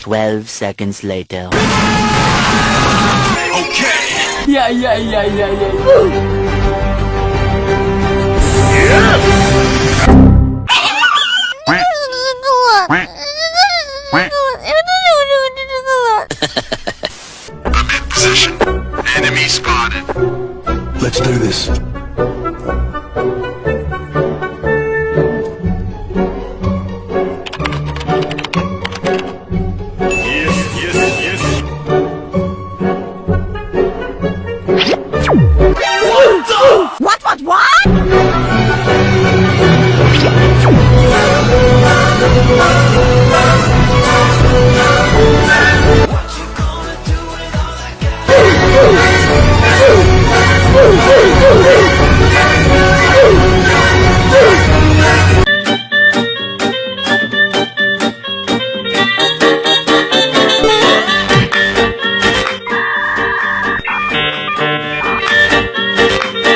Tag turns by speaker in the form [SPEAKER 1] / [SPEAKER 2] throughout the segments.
[SPEAKER 1] 12 seconds later.
[SPEAKER 2] Okay.
[SPEAKER 3] Yeah.
[SPEAKER 2] I'm in position. Enemy spotted.
[SPEAKER 4] Let's do this.
[SPEAKER 2] Yes.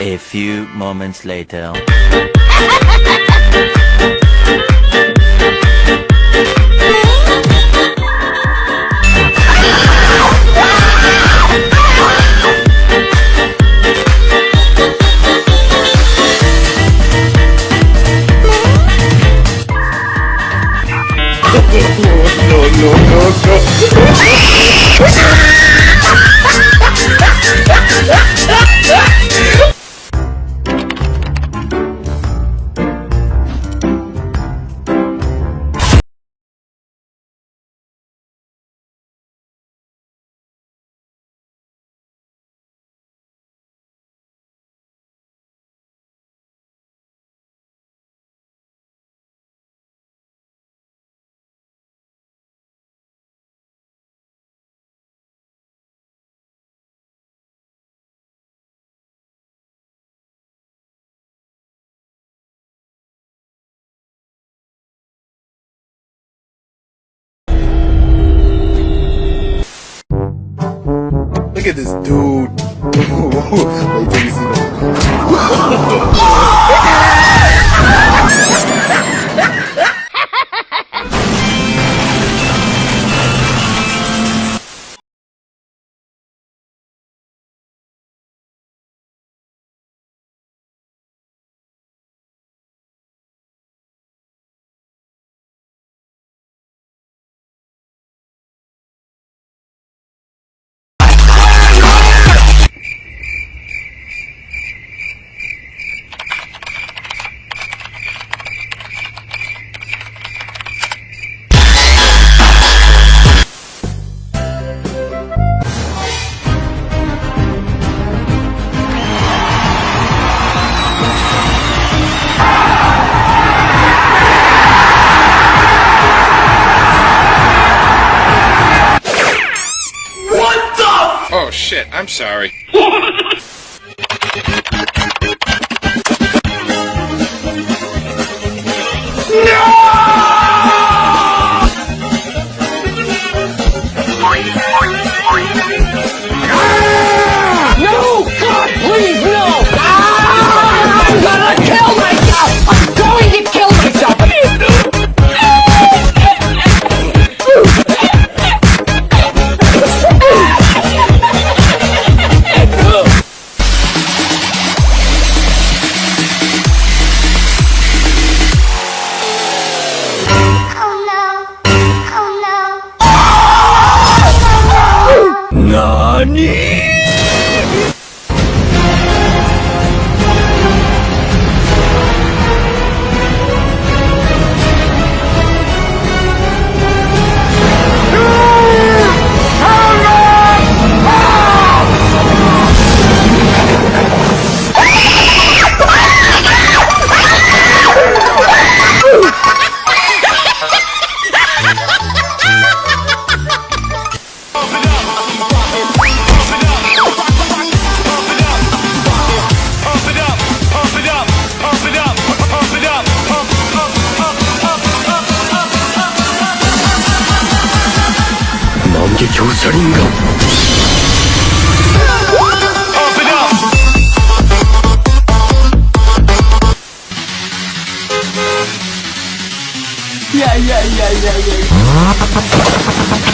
[SPEAKER 1] A few moments later.
[SPEAKER 4] Look at this dude. Wait till you see that.
[SPEAKER 2] Oh shit, I'm sorry.
[SPEAKER 3] No! God, please, no! I'm gonna kill myself! I'm going to kill myself!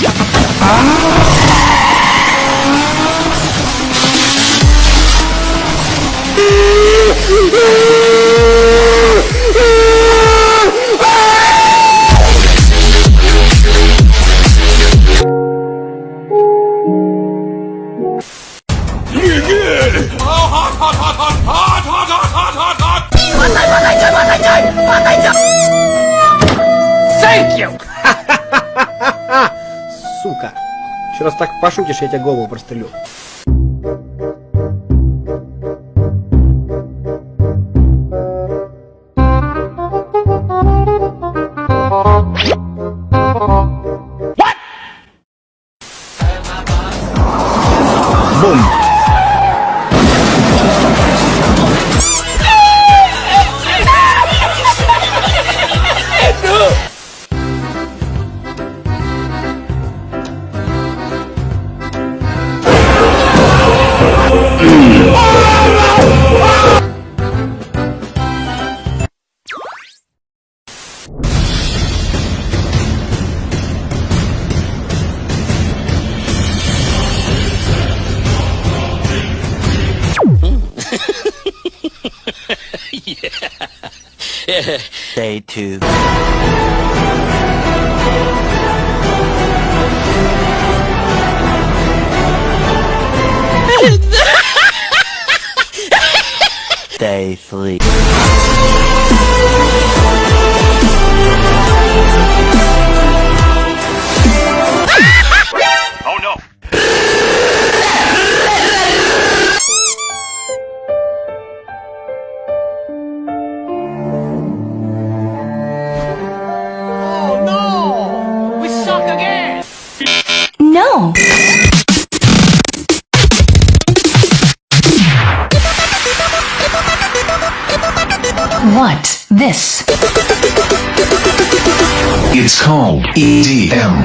[SPEAKER 3] Yeah. Thank you!
[SPEAKER 5] Сука. Еще раз так пошутишь, я тебе голову прострелю. Бум.
[SPEAKER 1] Day 2. Day 3.
[SPEAKER 2] Oh no.
[SPEAKER 3] Oh no! We suck again!
[SPEAKER 6] No. What? This?
[SPEAKER 2] It's called EDM.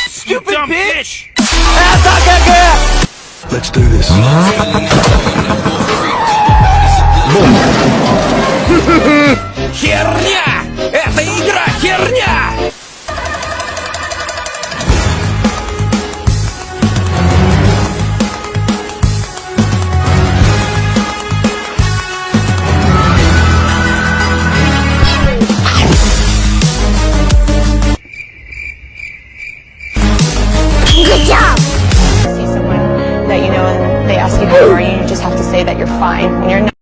[SPEAKER 3] Stupid bitch!
[SPEAKER 2] Let's do this.
[SPEAKER 3] Херня! Эта игра херня!
[SPEAKER 7] See someone that you know and they ask you how are you, you just have to say that you're fine when you're not.